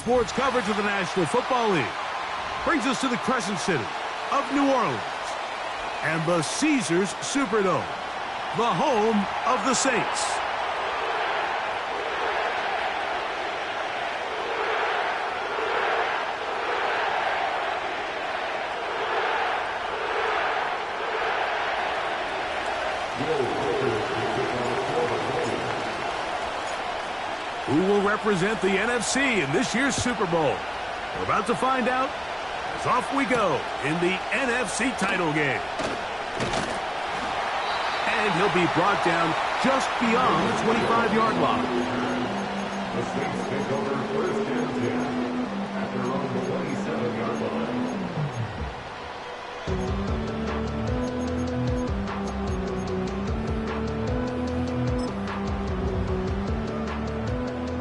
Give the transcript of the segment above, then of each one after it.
Sports coverage of the National Football League brings us to the Crescent City of New Orleans and the Caesars Superdome, the home of the Saints. Who will represent the NFC in this year's Super Bowl? We're about to find out as off we go in the NFC title game. And he'll be brought down just beyond the 25-yard line. The Saints take over first and 10 at their own 27-yard line.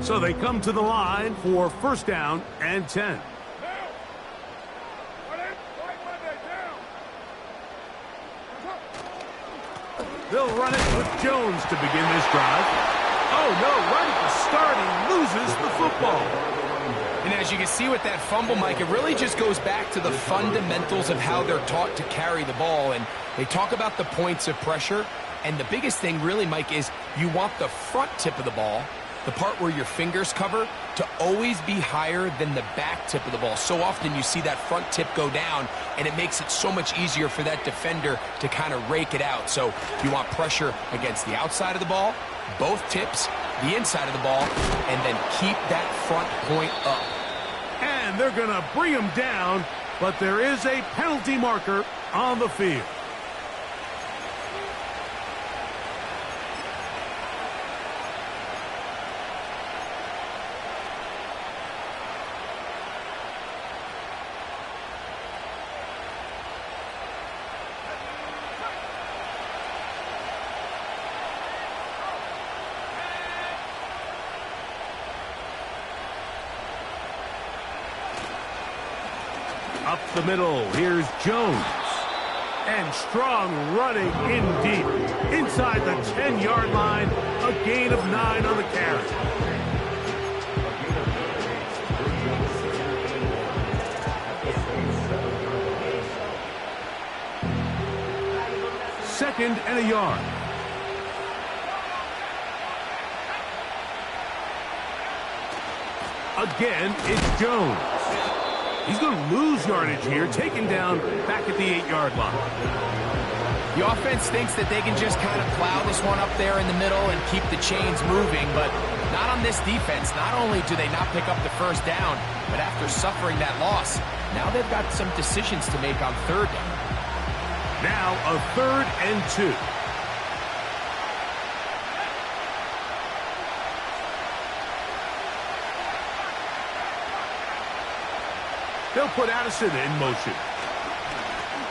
So they come to the line for first down and 10. They'll run it with Jones to begin this drive. Oh, no, right at the start, he loses the football. And as you can see with that fumble, Mike, it really just goes back to the fundamentals of how they're taught to carry the ball. And they talk about the points of pressure. And the biggest thing really, Mike, is you want the front tip of the ball, the part where your fingers cover, to always be higher than the back tip of the ball. So often you see that front tip go down, and it makes it so much easier for that defender to kind of rake it out. So you want pressure against the outside of the ball, both tips, the inside of the ball, and then keep that front point up. And they're going to bring him down, but there is a penalty marker on the field. Up the middle, here's Jones. And Strong running in deep. Inside the 10-yard line, a gain of 9 on the carry. Second and a yard. Again, it's Jones. He's going to lose yardage here, taken down back at the 8-yard line. The offense thinks that they can just kind of plow this one up there in the middle and keep the chains moving, but not on this defense. Not only do they not pick up the first down, but after suffering that loss, now they've got some decisions to make on third down. Now a 3rd and 2. They'll put Addison in motion.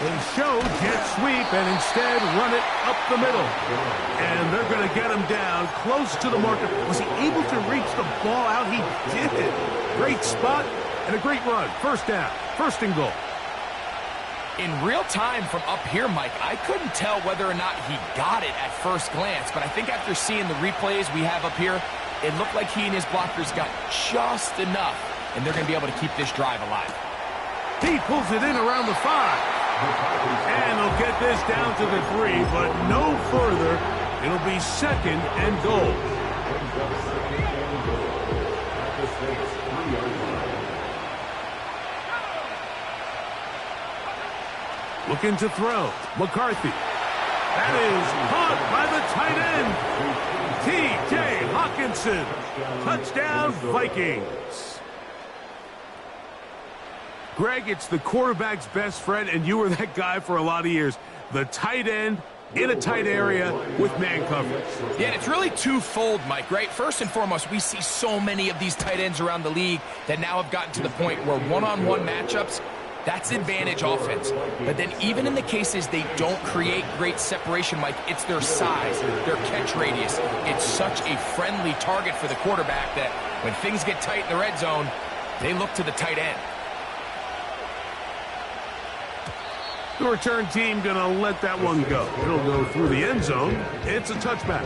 They show jet sweep and instead run it up the middle. And they're going to get him down close to the marker. Was he able to reach the ball out? He did. Great spot and a great run. First down. First and goal. In real time from up here, Mike, I couldn't tell whether or not he got it at first glance. But I think after seeing the replays we have up here, it looked like he and his blockers got just enough. And they're going to be able to keep this drive alive. He pulls it in around the 5. And they'll get this down to the 3, but no further. It'll be second and goal. Looking to throw. McCarthy. That is caught by the tight end. T.J. Hawkinson. Touchdown, Vikings. Greg, it's the quarterback's best friend, and you were that guy for a lot of years. The tight end in a tight area with man coverage. Yeah, and it's really twofold, Mike, right? First and foremost, we see so many of these tight ends around the league that now have gotten to the point where one-on-one matchups, that's advantage offense. But then even in the cases they don't create great separation, Mike, it's their size, their catch radius. It's such a friendly target for the quarterback that when things get tight in the red zone, they look to the tight end. The return team going to let that one go. It'll go through the end zone. It's a touchback.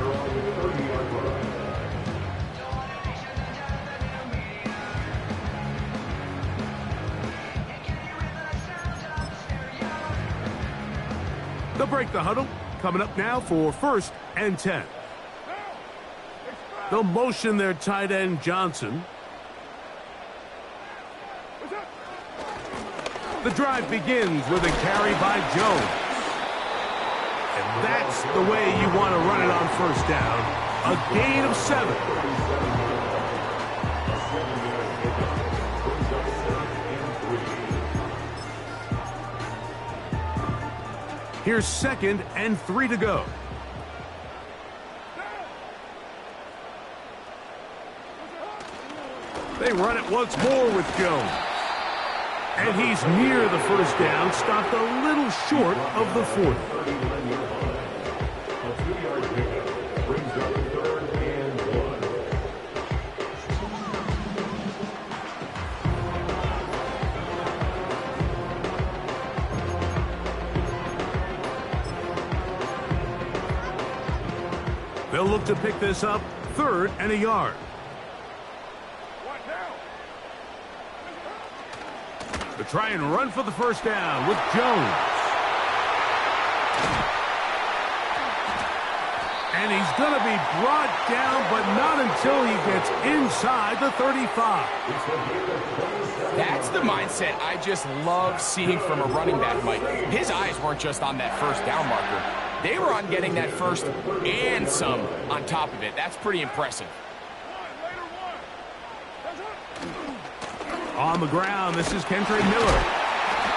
They'll break the huddle. Coming up now for 1st and 10. They'll motion their tight end, Johnson. The drive begins with a carry by Jones. And that's the way you want to run it on 1st down. A gain of 7. Here's 2nd and 3 to go. They run it once more with Jones. And he's near the 1st down, stopped a little short of the 4th. A 2-yard pickup brings up 3rd and 1. They'll look to pick this up 3rd and a yard. To try and run for the 1st down with Jones. And he's going to be brought down, but not until he gets inside the 35. That's the mindset I just love seeing from a running back, Mike. His eyes weren't just on that 1st down marker. They were on getting that 1st and some on top of it. That's pretty impressive. On the ground, this is Kendra Miller.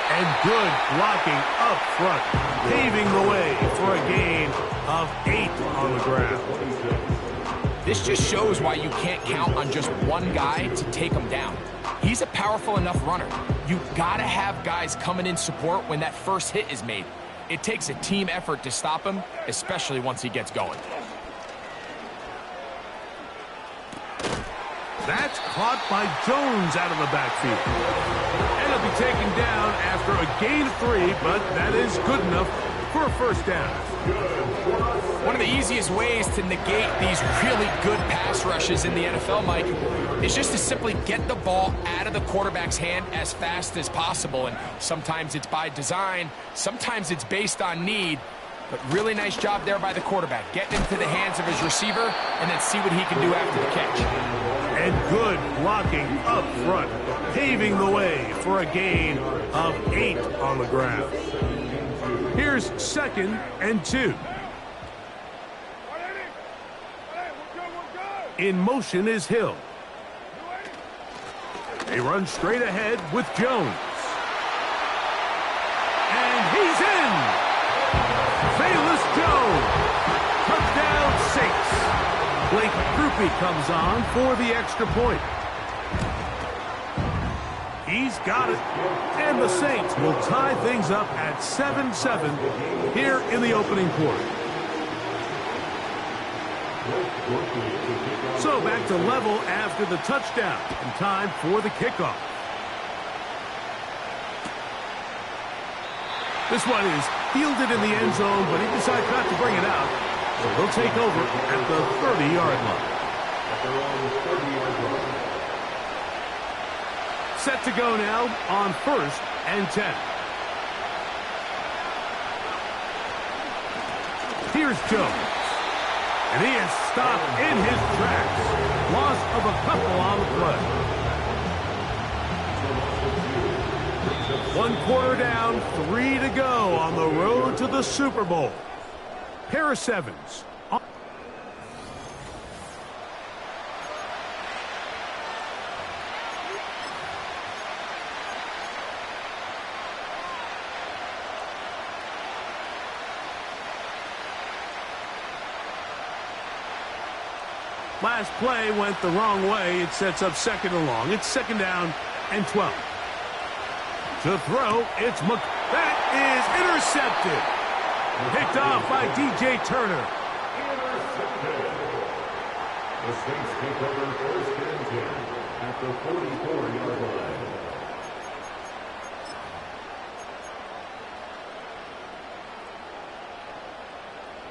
And good blocking up front, paving the way for a gain of 8 on the ground. This just shows why you can't count on just one guy to take him down. He's a powerful enough runner. You've got to have guys coming in support when that 1st hit is made. It takes a team effort to stop him, especially once he gets going. That's caught by Jones out of the backfield. And he'll be taken down after a gain of 3, but that is good enough for a 1st down. One of the easiest ways to negate these really good pass rushes in the NFL, Mike, is just to simply get the ball out of the quarterback's hand as fast as possible. And sometimes it's by design, sometimes it's based on need. But really nice job there by the quarterback, getting into the hands of his receiver and then see what he can do after the catch. And good blocking up front, paving the way for a gain of 8 on the ground. Here's 2nd and 2. In motion is Hill. They run straight ahead with Jones. And he's in! Bayless Jones, touchdown Saints. Blake Groupie comes on for the extra point. He's got it, and the Saints will tie things up at 7-7 here in the opening quarter. So back to level after the touchdown, and time for the kickoff. This one is fielded in the end zone, but he decides not to bring it out. So he'll take over at the 30-yard line. Set to go now on 1st and 10. Here's Jones. And he is stopped in his tracks. Loss of a couple on the play. 1 quarter down, 3 to go on the road to the Super Bowl. Pair of 7s. Last play went the wrong way. It sets up 2nd and long. It's 2nd down and 12. To throw, it's that is intercepted. Picked off by DJ Turner. Intercepted. The Saints take over 1st and 10 at the 44-yard line.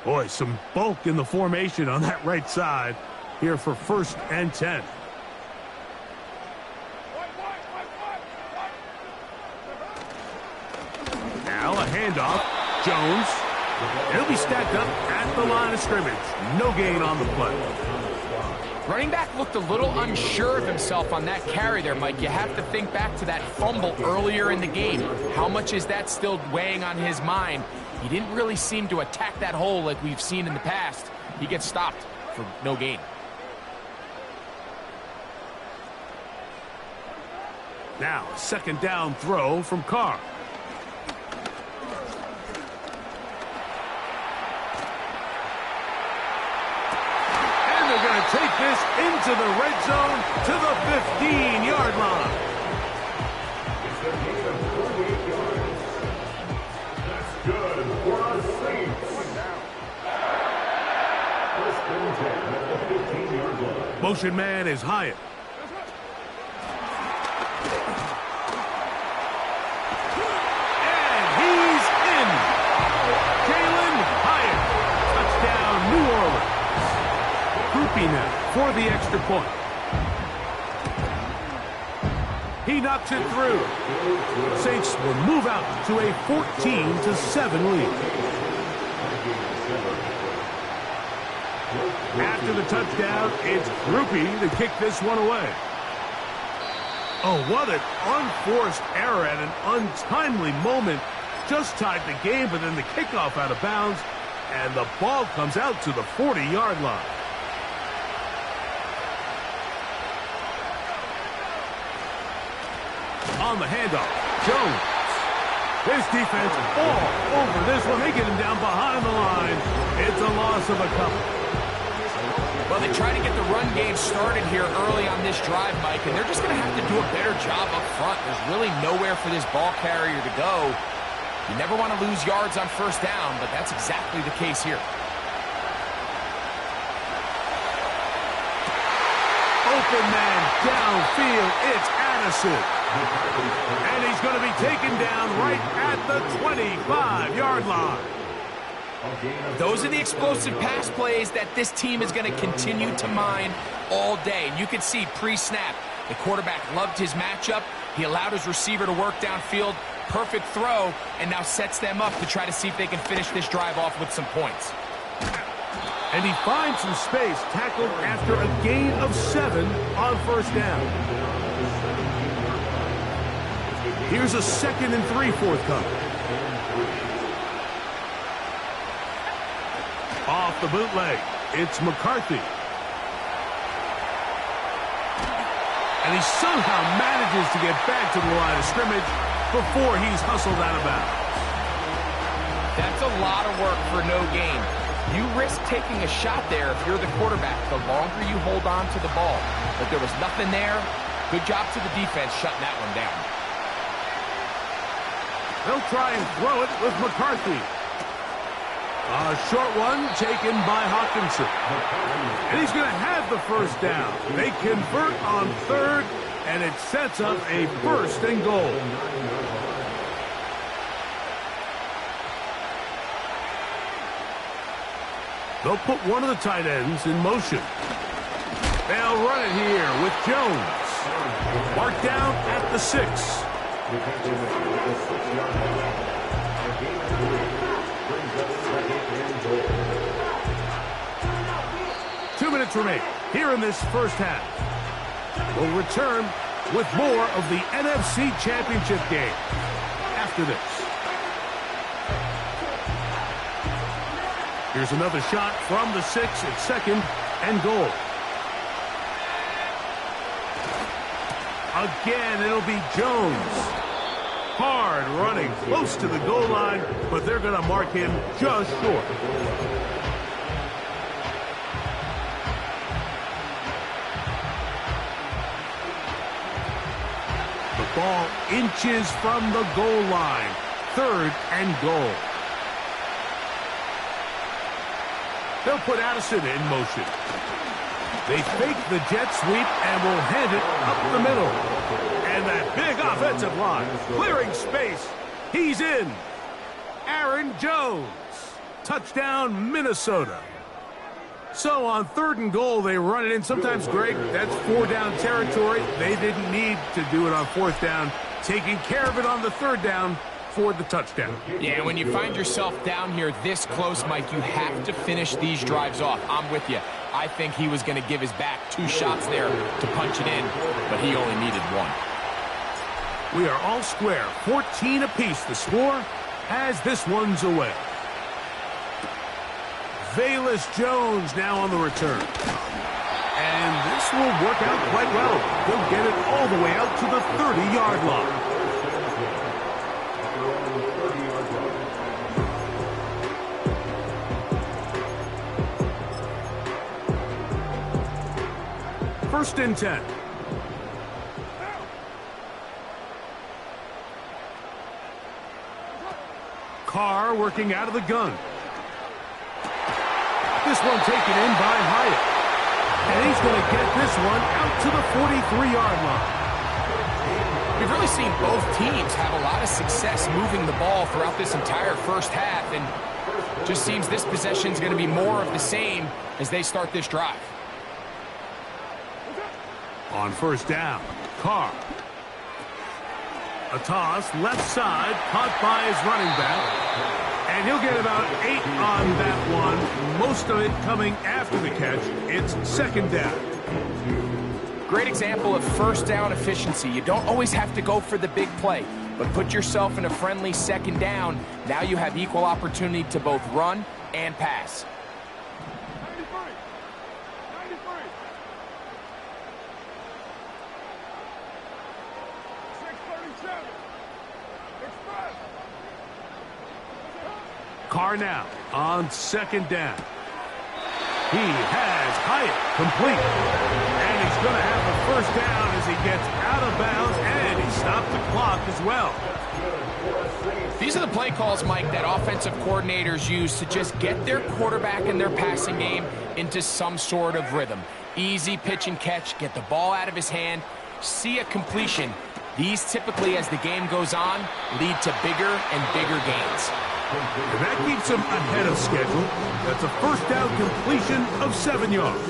Boy, some bulk in the formation on that right side here for 1st and 10. Now a handoff. Jones He'll be stacked up at the line of scrimmage. No gain on the play. Running back looked a little unsure of himself on that carry there, Mike. You have to think back to that fumble earlier in the game. How much is that still weighing on his mind? He didn't really seem to attack that hole like we've seen in the past. He gets stopped for no gain. Now, second down throw from Carr. And they're going to take this into the red zone to the 15-yard line. It's a gain of 48 yards. That's good for our Saints. First and 10 at the 15-yard line. Motion man is Hyatt. Now for the extra point. He knocks it through. Saints will move out to a 14-7 lead. After the touchdown, it's Groupie to kick this one away. Oh, what an unforced error at an untimely moment. Just tied the game, but then the kickoff out of bounds, and the ball comes out to the 40-yard line. On the handoff, Jones. This defense all over this one. They get him down behind the line. It's a loss of a couple. Well, they try to get the run game started here early on this drive, Mike, and they're just going to have to do a better job up front. There's really nowhere for this ball carrier to go. You never want to lose yards on first down, but that's exactly the case here. Open man downfield. It's Addison. And he's going to be taken down right at the 25-yard line. Those are the explosive pass plays that this team is going to continue to mine all day. And you can see pre-snap, the quarterback loved his matchup. He allowed his receiver to work downfield. Perfect throw, and now sets them up to try to see if they can finish this drive off with some points. And he finds some space, tackled after a gain of 7 on first down. Here's a 2nd and 3 forthcoming. Off the bootleg, it's McCarthy. And he somehow manages to get back to the line of scrimmage before he's hustled out of bounds. That's a lot of work for no gain. You risk taking a shot there if you're the quarterback the longer you hold on to the ball. But there was nothing there. Good job to the defense shutting that one down. They'll try and throw it with McCarthy. A short one taken by Hawkinson. And he's going to have the first down. They convert on third, and it sets up a first and goal. They'll put one of the tight ends in motion. They'll run it here with Jones. Marked down at the 6. 2 minutes remain here in this first half. We'll return with more of the NFC Championship game after this. Here's another shot from the 6 at 2nd and goal. Again, it'll be Jones. Hard running close to the goal line, but they're going to mark him just short. The ball inches from the goal line. 3rd and goal. They'll put Addison in motion. They fake the jet sweep and will hand it up the middle. And that big offensive line clearing space. He's in. Aaron Jones. Touchdown, Minnesota. So on 3rd and goal, they run it in. Sometimes, Greg, that's 4 down territory. They didn't need to do it on 4th down. Taking care of it on the 3rd down. for the touchdown. Yeah, when you find yourself down here this close, Mike, you have to finish these drives off. I'm with you. I think he was going to give his back 2 shots there to punch it in, but he only needed 1. We are all square, 14 apiece the score as this one's away. Velus Jones now on the return. And this will work out quite well. He'll get it all the way out to the 30-yard line. First and 10. Carr working out of the gun. This one taken in by Hyatt. And he's going to get this one out to the 43-yard line. We've really seen both teams have a lot of success moving the ball throughout this entire first half, and just seems this possession is going to be more of the same as they start this drive. On first down, Carr. A toss, left side, caught by his running back. And he'll get about 8 on that one. Most of it coming after the catch. It's second down. Great example of first down efficiency. You don't always have to go for the big play, but put yourself in a friendly second down. Now you have equal opportunity to both run and pass. Carr now on second down. He has Hyatt complete. And he's going to have the first down as he gets out of bounds, and he stopped the clock as well. These are the play calls, Mike, that offensive coordinators use to just get their quarterback and their passing game into some sort of rhythm. Easy pitch and catch, get the ball out of his hand, see a completion. These typically, as the game goes on, lead to bigger and bigger gains. And that keeps him ahead of schedule. That's a first down completion of 7 yards.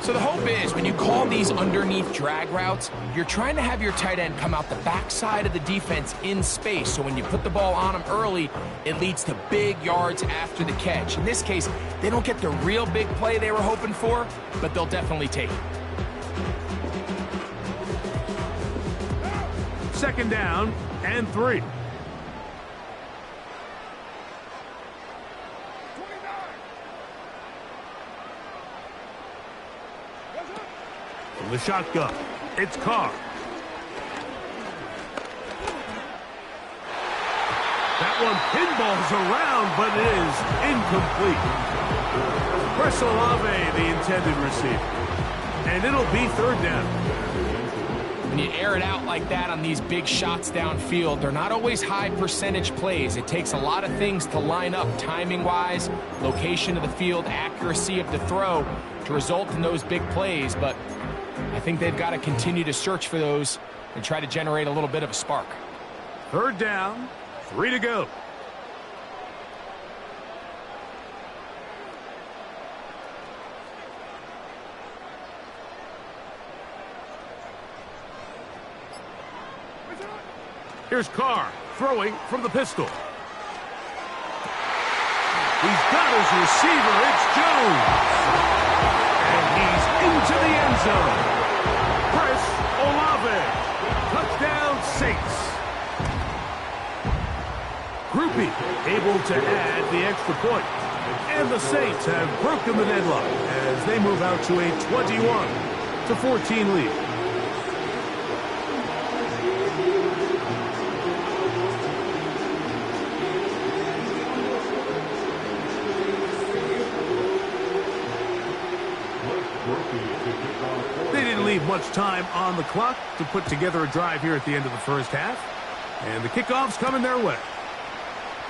So the hope is when you call these underneath drag routes, you're trying to have your tight end come out the backside of the defense in space. So when you put the ball on him early, it leads to big yards after the catch. In this case, they don't get the real big play they were hoping for, but they'll definitely take it. Second down and 3. From the shotgun, it's Carr. That one pinballs around, but it is incomplete. Chris Olave, the intended receiver. And it'll be third down. When you air it out like that on these big shots downfield, they're not always high percentage plays. It takes a lot of things to line up timing-wise, location of the field, accuracy of the throw to result in those big plays. But I think they've got to continue to search for those and try to generate a little bit of a spark. Third down, 3 to go. Here's Carr throwing from the pistol. He's got his receiver. It's Jones. And he's into the end zone. Chris Olave. Touchdown, Saints. Groupie able to add the extra point. And the Saints have broken the deadlock as they move out to a 21-14 lead. They didn't leave much time on the clock to put together a drive here at the end of the first half. And the kickoff's coming their way.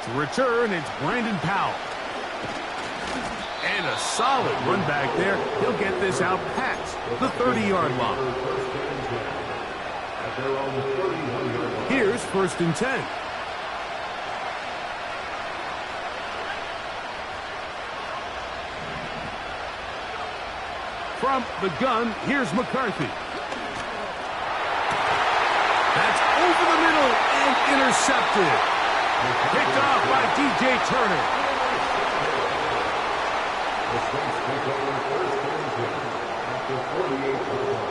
To return, it's Brandon Powell. And a solid run back there. He'll get this out past the 30-yard line. Here's first and 10. From the gun, here's McCarthy. That's over the middle, And intercepted. Picked off by DJ Turner. The Saints take over first and 10 at the 48-yard line.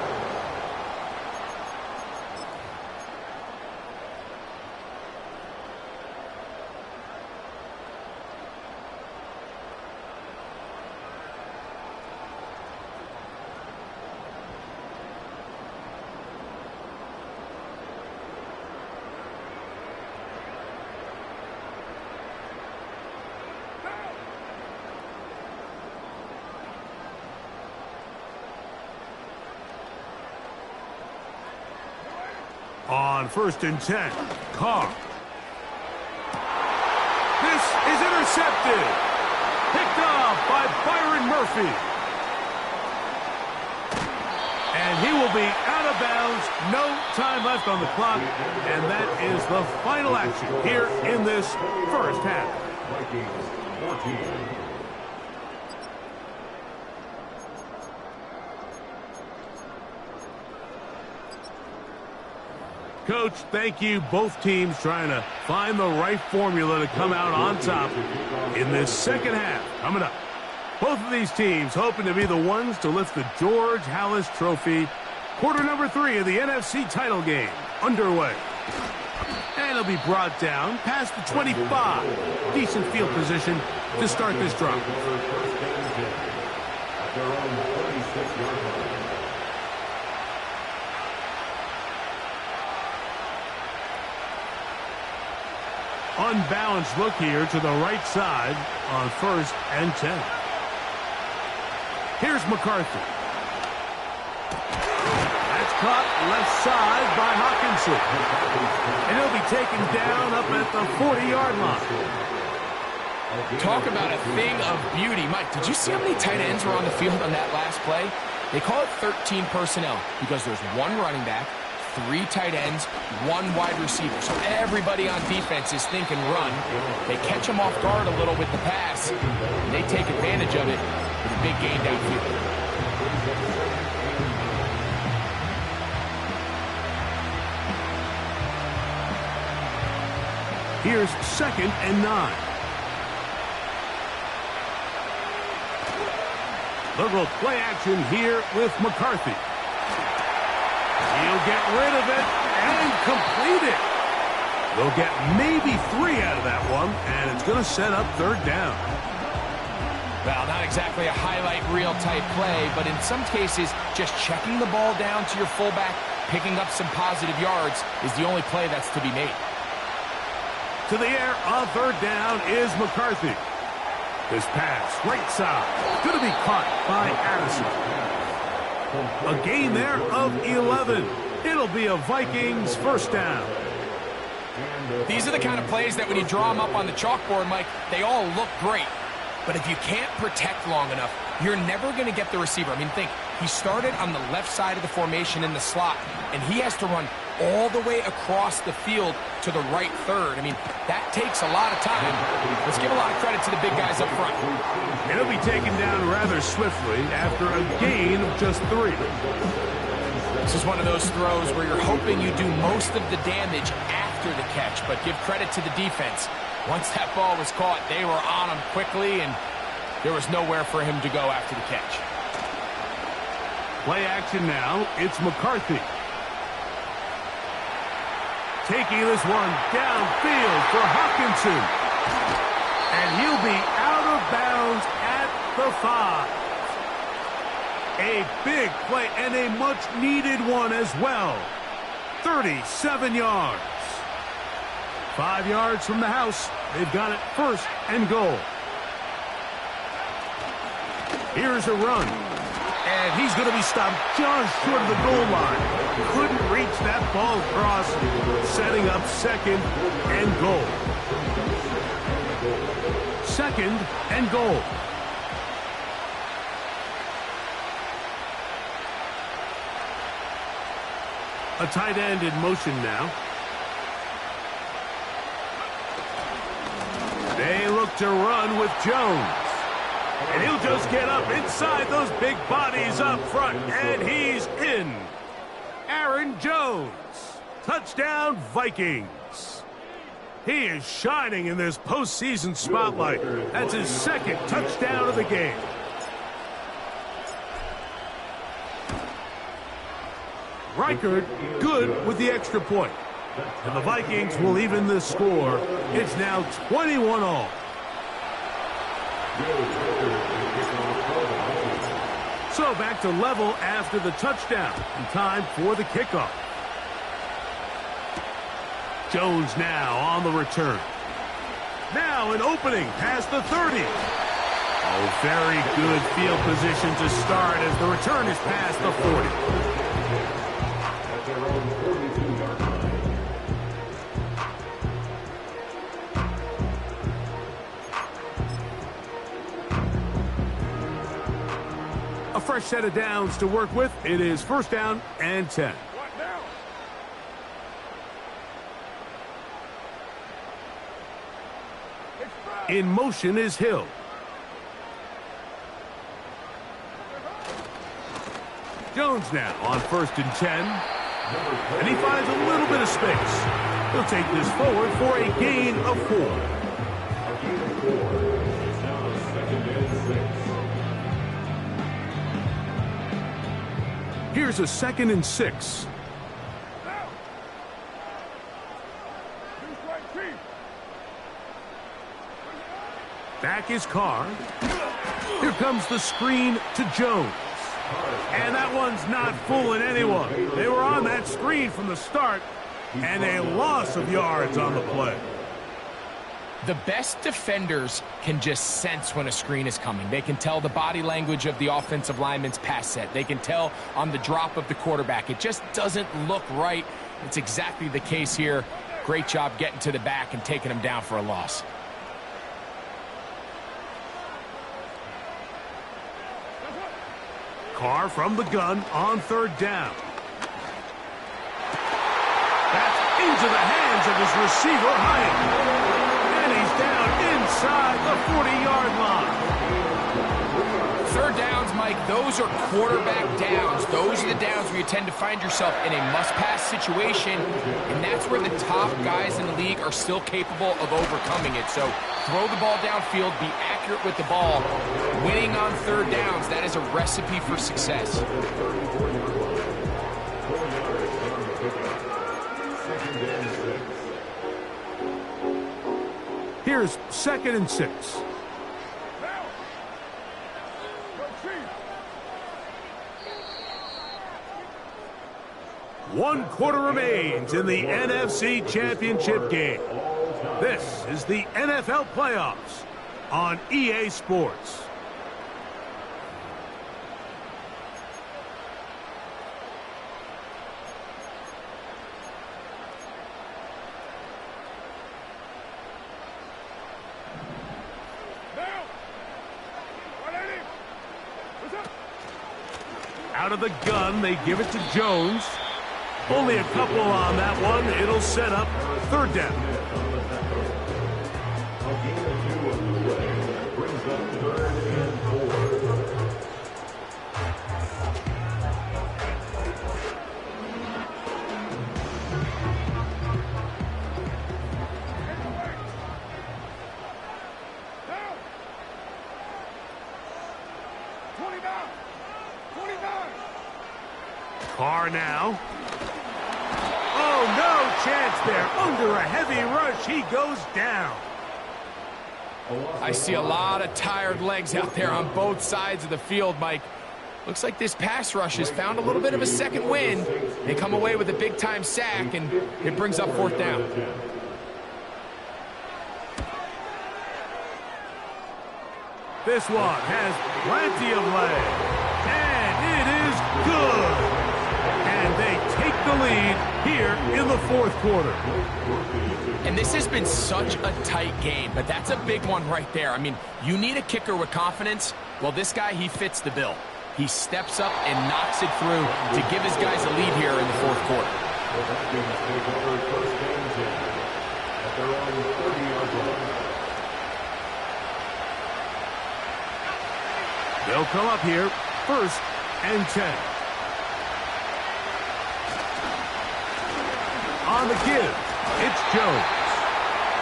On first and 10, Carr. This is intercepted. Picked off by Byron Murphy. And he will be out of bounds. No time left on the clock. And that is the final action here in this first half. Vikings 14. Coach, thank you. Both teams trying to find the right formula to come out on top in this second half. Coming up, both of these teams hoping to be the ones to lift the George Halas Trophy. Quarter number 3 of the NFC title game underway. And it'll be brought down past the 25. Decent field position to start this drive. At their own 36-yard line. Unbalanced look here to the right side on first and 10. Here's McCarthy. That's caught left side by Hawkinson. And he'll be taken down up at the 40-yard line. Talk about a thing of beauty. Mike, did you see how many tight ends were on the field on that last play? They call it 13 personnel because there's one running back, 3 tight ends, 1 wide receiver. So everybody on defense is thinking run. They catch them off guard a little with the pass, and they take advantage of it with a big gain downfield. Here's second and 9. They'll go play action here with McCarthy. He'll get rid of it and complete it. They'll get maybe 3 out of that one, and it's going to set up third down. Well, not exactly a highlight reel type play, but in some cases, just checking the ball down to your fullback, picking up some positive yards is the only play that's to be made. To the air on third down is McCarthy. This pass, right side, going to be caught by Addison. A gain there of 11. It'll be a Vikings first down. These are the kind of plays that when you draw them up on the chalkboard, Mike, they all look great. But if you can't protect long enough, you're never going to get the receiver. I mean, think, he started on the left side of the formation in the slot, and he has to run all the way across the field to the right third. I mean, that takes a lot of time. Let's give a lot of credit to the big guys up front. And he'll be taken down rather swiftly after a gain of just 3. This is one of those throws where you're hoping you do most of the damage after the catch, but give credit to the defense. Once that ball was caught, they were on him quickly, and there was nowhere for him to go after the catch. Play action now. It's McCarthy. Taking this one downfield for Hawkinson. And he'll be out of bounds at the 5. A big play and a much-needed one as well. 37 yards. 5 yards from the house. They've got it first and goal. Here's a run. And he's going to be stopped just short of the goal line. Couldn't reach that ball across, setting up second and goal. Second and goal. A tight end in motion now. They look to run with Jones. And he'll just get up inside those big bodies up front. And he's in. Aaron Jones, Touchdown, Vikings. He is shining in this postseason spotlight. That's his second touchdown of the game. Reichard good with the extra point. And the Vikings will even the score. It's now 21-all. So back to level after the touchdown. And time for the kickoff. Jones now on the return. Now an opening past the 30. Oh, very good field position to start as the return is past the 40. At their own 42-yard line. A fresh set of downs to work with. It is first down and 10. In motion is Hill. Jones now on first and 10. And he finds a little bit of space. He'll take this forward for a gain of 4. A gain of 4. It's now second and 6. Here's a second and 6. Back is Carr. Here comes the screen to Jones. And that one's not fooling anyone. They were on that screen from the start, and a loss of yards on the play. The best defenders can just sense when a screen is coming. They can tell the body language of the offensive lineman's pass set. They can tell on the drop of the quarterback. It just doesn't look right. It's exactly the case here. Great job getting to the back and taking him down for a loss. Carr from the gun on third down. That's into the hands of his receiver, Hyatt. And he's down inside the 40-yard line. Third downs, Mike, those are quarterback downs. Those are the downs where you tend to find yourself in a must-pass situation, and that's where the top guys in the league are still capable of overcoming it. So throw the ball downfield, be accurate with the ball. Winning on third downs, that is a recipe for success. Here's second and 6. One quarter remains in the NFC Championship game. This is the NFL Playoffs on EA Sports. Out of the gun, they give it to Jones. Only a couple on that one. It'll set up third down. A gain of 2 on the way. That brings up third and 4. Carr now. Oh, no chance there. Under a heavy rush, he goes down. I see a lot of tired legs out there on both sides of the field, Mike. Looks like this pass rush has found a little bit of a second wind. They come away with a big-time sack, and it brings up fourth down. This one has plenty of leg. And it is good. And they take the lead here in the fourth quarter. And this has been such a tight game, but that's a big one right there. I mean, you need a kicker with confidence. Well, this guy, he fits the bill. He steps up and knocks it through to give his guys a lead here in the fourth quarter. They'll come up here, first and 10. On the give, it's Jones.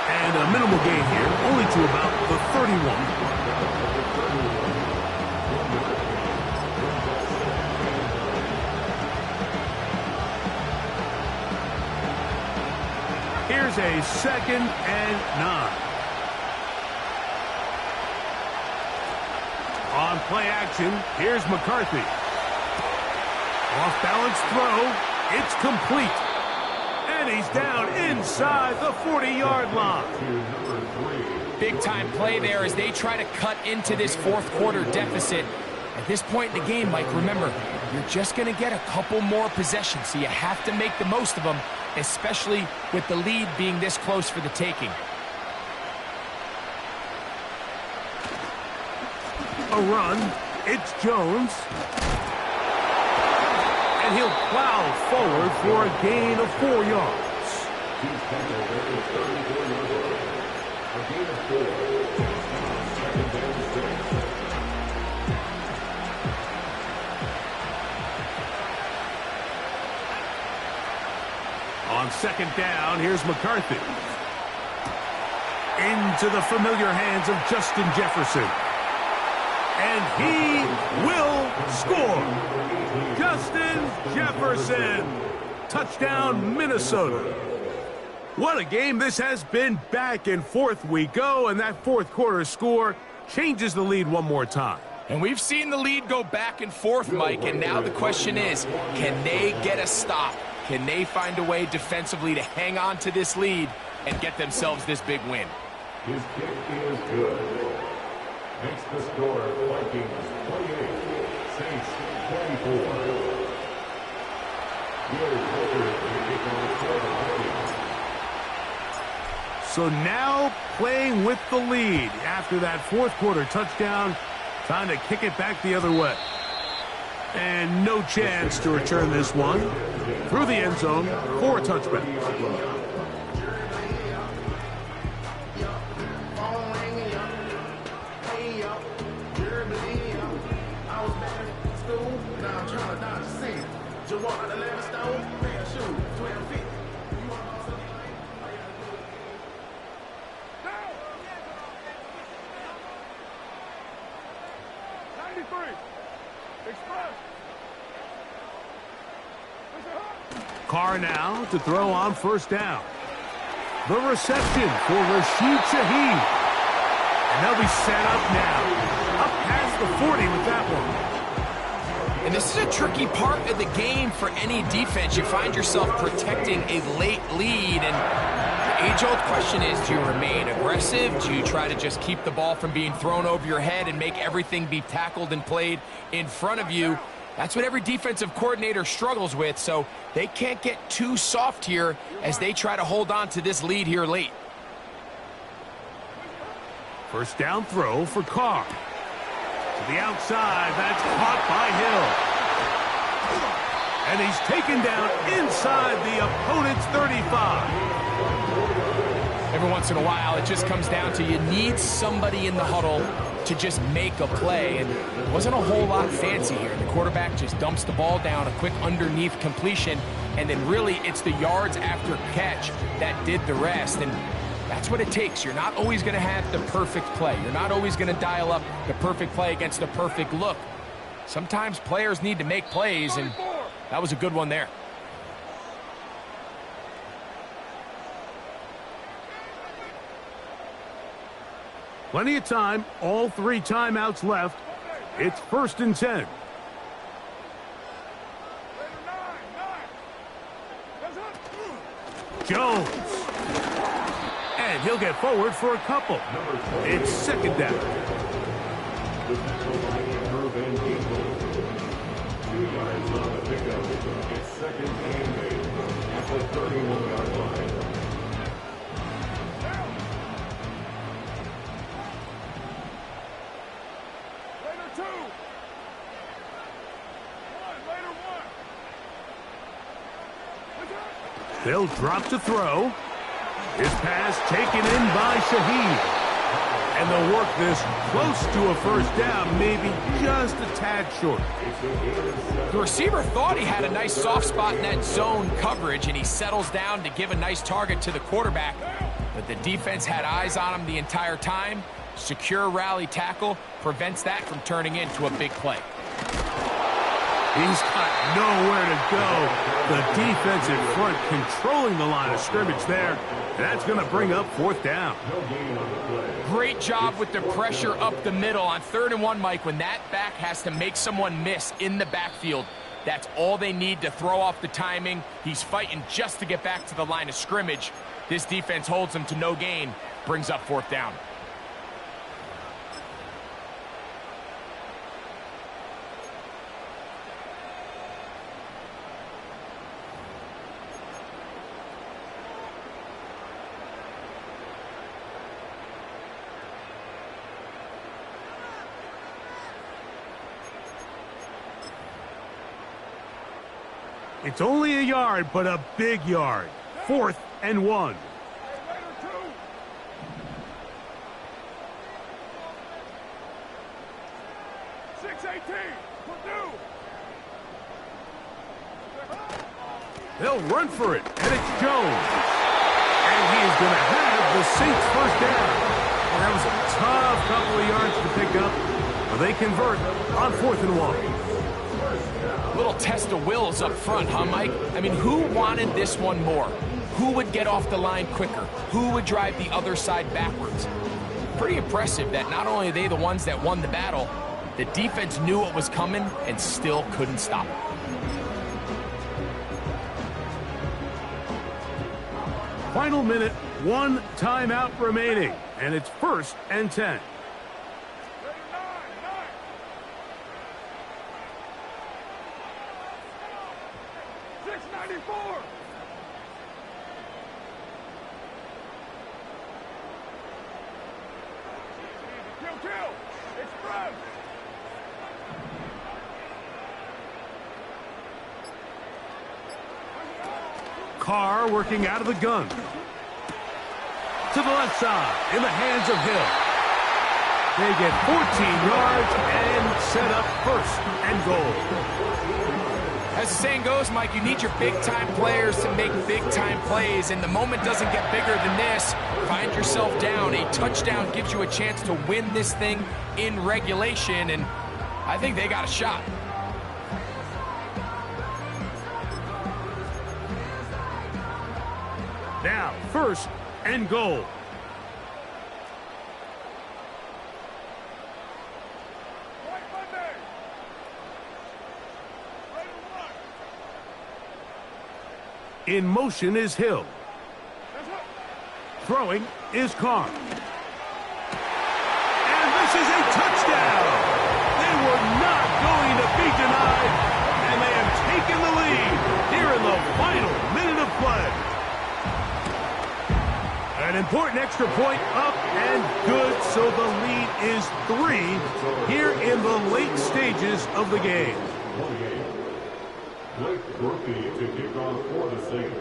And a minimal gain here, only to about the 31. Here's a 2nd and 9. On play action, here's McCarthy. Off-balance throw, it's complete. And he's down inside the 40-yard line. Big-time play there as they try to cut into this fourth-quarter deficit. At this point in the game, Mike, remember, you're just going to get a couple more possessions, so you have to make the most of them, especially with the lead being this close for the taking. A run, it's Jones. And he'll plow forward for a gain of 4 yards. On 2nd down, here's McCarthy. Into the familiar hands of Justin Jefferson. And he will score. Justin Jefferson. Touchdown, Minnesota. What a game this has been. Back and forth we go, and that fourth quarter score changes the lead one more time. And we've seen the lead go back and forth, Mike, and now the question is, can they get a stop? Can they find a way defensively to hang on to this lead and get themselves this big win? His kick is good. Makes the score Vikings 28, Saints 24. So now playing with the lead after that fourth quarter touchdown, trying to kick it back the other way. And no chance to return this one through the end zone for a touchback. Carr now to throw on 1st down. The reception for Rashid Shaheed. And they'll be set up now. Up past the 40 with that one. And this is a tricky part of the game for any defense. You find yourself protecting a late lead, and the age-old question is, do you remain aggressive? Do you try to just keep the ball from being thrown over your head and make everything be tackled and played in front of you? That's what every defensive coordinator struggles with, so they can't get too soft here as they try to hold on to this lead here late. 1st down throw for Carr. To the outside, that's caught by Hill. And he's taken down inside the opponent's 35. Every once in a while, it just comes down to you need somebody in the huddle to just make a play, and it wasn't a whole lot fancy here. The quarterback just dumps the ball down, a quick underneath completion, and then really it's the yards after catch that did the rest, and that's what it takes. You're not always going to have the perfect play. You're not always going to dial up the perfect play against the perfect look. Sometimes players need to make plays, and that was a good one there. Plenty of time, all 3 timeouts left. It's 1st and 10. Jones. And he'll get forward for a couple. It's 2nd down. 2 yards on the pickup. It's 2nd and 8 at the 31-yard line. They'll drop to throw. His pass taken in by Shaheed. And they'll work this close to a first down, maybe just a tad short. The receiver thought he had a nice soft spot in that zone coverage, and he settles down to give a nice target to the quarterback. But the defense had eyes on him the entire time. Secure rally tackle prevents that from turning into a big play. He's got nowhere to go. The defense in front controlling the line of scrimmage there. That's going to bring up fourth down. Great job with the pressure up the middle on 3rd and 1, Mike. When that back has to make someone miss in the backfield, that's all they need to throw off the timing. He's fighting just to get back to the line of scrimmage. This defense holds him to no gain, brings up fourth down. It's only a yard, but a big yard. 4th and 1. They'll run for it, and it's Jones. And he is going to have the Saints first down. And that was a tough couple of yards to pick up. But they convert on 4th and 1. Little test of wills up front, huh, Mike? I mean, who wanted this one more? Who would get off the line quicker? Who would drive the other side backwards? Pretty impressive that not only are they the ones that won the battle, the defense knew what was coming and still couldn't stop it. Final minute, 1 timeout remaining, and it's 1st and 10. Carr working out of the gun. To the left side, in the hands of Hill. They get 14 yards and set up 1st and goal. As the saying goes, Mike, you need your big-time players to make big-time plays, and the moment doesn't get bigger than this. Find yourself down. A touchdown gives you a chance to win this thing in regulation, and I think they got a shot. Now, 1st and goal. In motion is Hill. Throwing is Carr. And this is a touchdown. They were not going to be denied, and they have taken the lead here in the final minute of play. An important extra point up and good, so the lead is 3 here in the late stages of the game. To kick off for the Saints.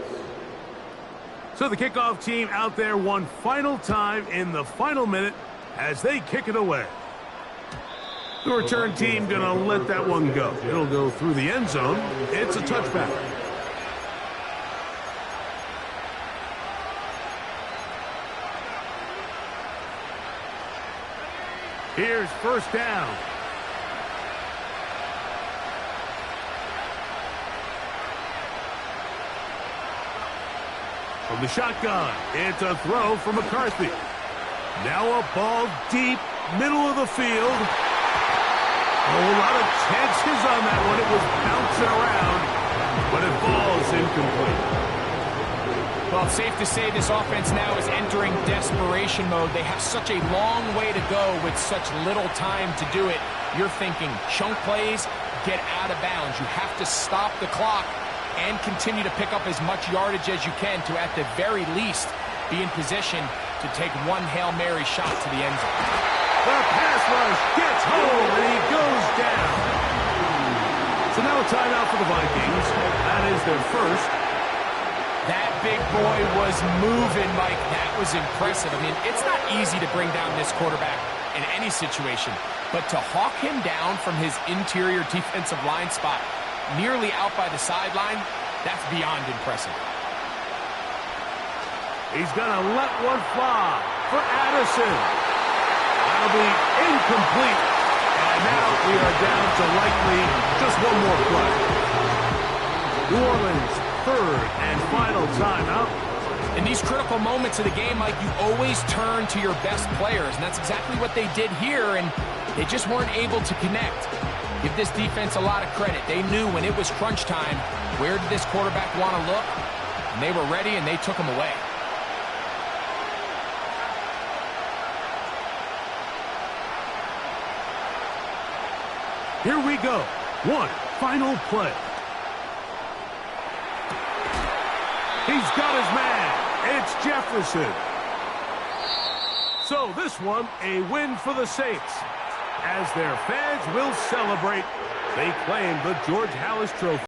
So the kickoff team out there one final time in the final minute as they kick it away. The return team going to let that one go. It'll go through the end zone. It's a touchback. Here's 1st down. From the shotgun, it's a throw from McCarthy. Now a ball deep, middle of the field. A lot of chances on that one. It was bouncing around, but it falls incomplete. Well, it's safe to say this offense now is entering desperation mode. They have such a long way to go with such little time to do it. You're thinking chunk plays, get out of bounds. You have to stop the clock and continue to pick up as much yardage as you can to, at the very least, be in position to take one Hail Mary shot to the end zone. The pass rush gets home, and he goes down. So now a timeout for the Vikings. That is their first. That big boy was moving, Mike. That was impressive. I mean, it's not easy to bring down this quarterback in any situation, but to hawk him down from his interior defensive line spot nearly out by the sideline, that's beyond impressive. He's going to let one fly for Addison. That'll be incomplete. And now we are down to likely just one more play. New Orleans, third and final timeout. In these critical moments of the game, Mike, you always turn to your best players, and that's exactly what they did here, and they just weren't able to connect. Give this defense a lot of credit. They knew when it was crunch time, where did this quarterback want to look, and they were ready, and they took him away. Here we go. One final play. He's got his man. It's Jefferson. So this one, a win for the Saints. As their fans will celebrate, they claim the George Halas Trophy.